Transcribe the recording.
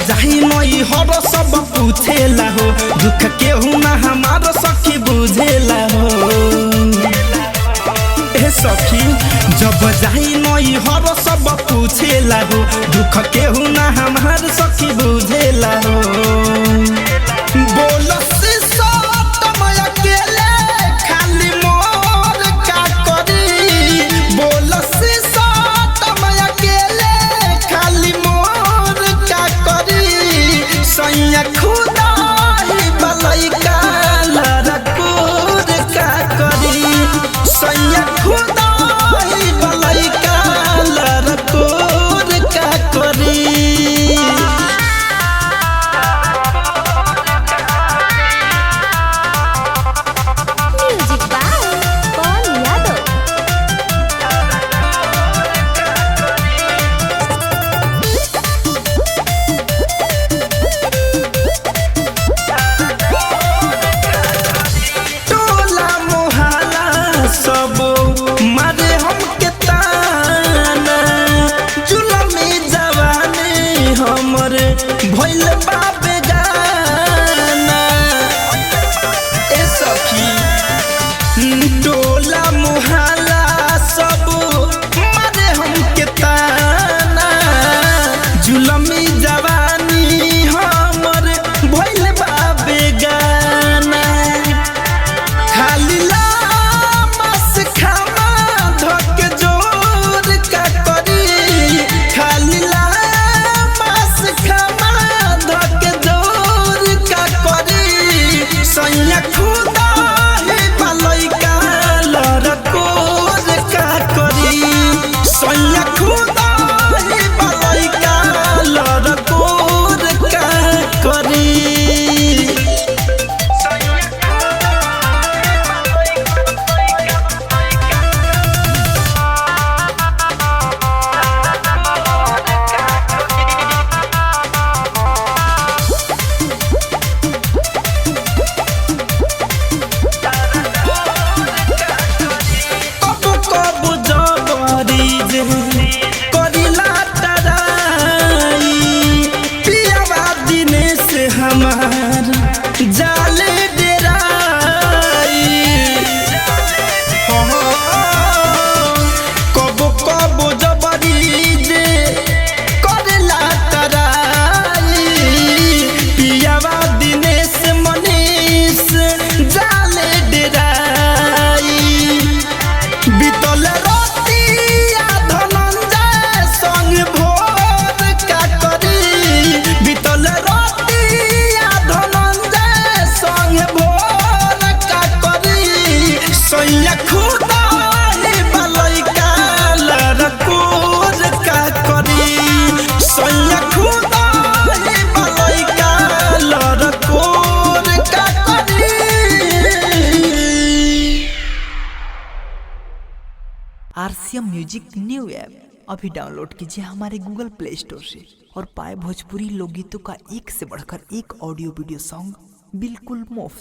जाही नई हर सब पूछेला हो, दुख केहू ना हमार सखी बुझेला हो। ए सखी जब जाही नई हर सब पूछेला हो, दुख केहू ना हमार सखी बुझेला हो। बोल खुदा ही भलाई का लड़कोर का करी, सैया खुदा ही भलाई का लड़कोर का करी। म्यूजिक बाय पवन यादव। सब मारे हमके ताना, जुलमी जवानी हमर भइल बाबे गाना। ए सखी टोला मुहल्ला सब मारे हमके ताना, जुलमी जवानी हमर भइल बाबे गाना। खाली सैया खुदा ही भलाई का लड़कोर का करी, सैया खुदा ही भलाई का लड़कोर का करी। करिला तराई पियावा दिने से हमार जाले डेराई। कबो कबो जबरी जे करिला तराई पियावा दिने से मनीष जाले डेराई। बीतल सैया खुदा ही भलाई का लड़कोर का करी, सैया खुदा ही भलाई का लड़कोर का करी। RCM म्यूजिक न्यू ऐप अभी डाउनलोड कीजिए हमारे गूगल प्ले स्टोर से और पाए भोजपुरी लोकगीतों का एक से बढ़कर एक ऑडियो वीडियो सॉन्ग बिल्कुल मुफ्त।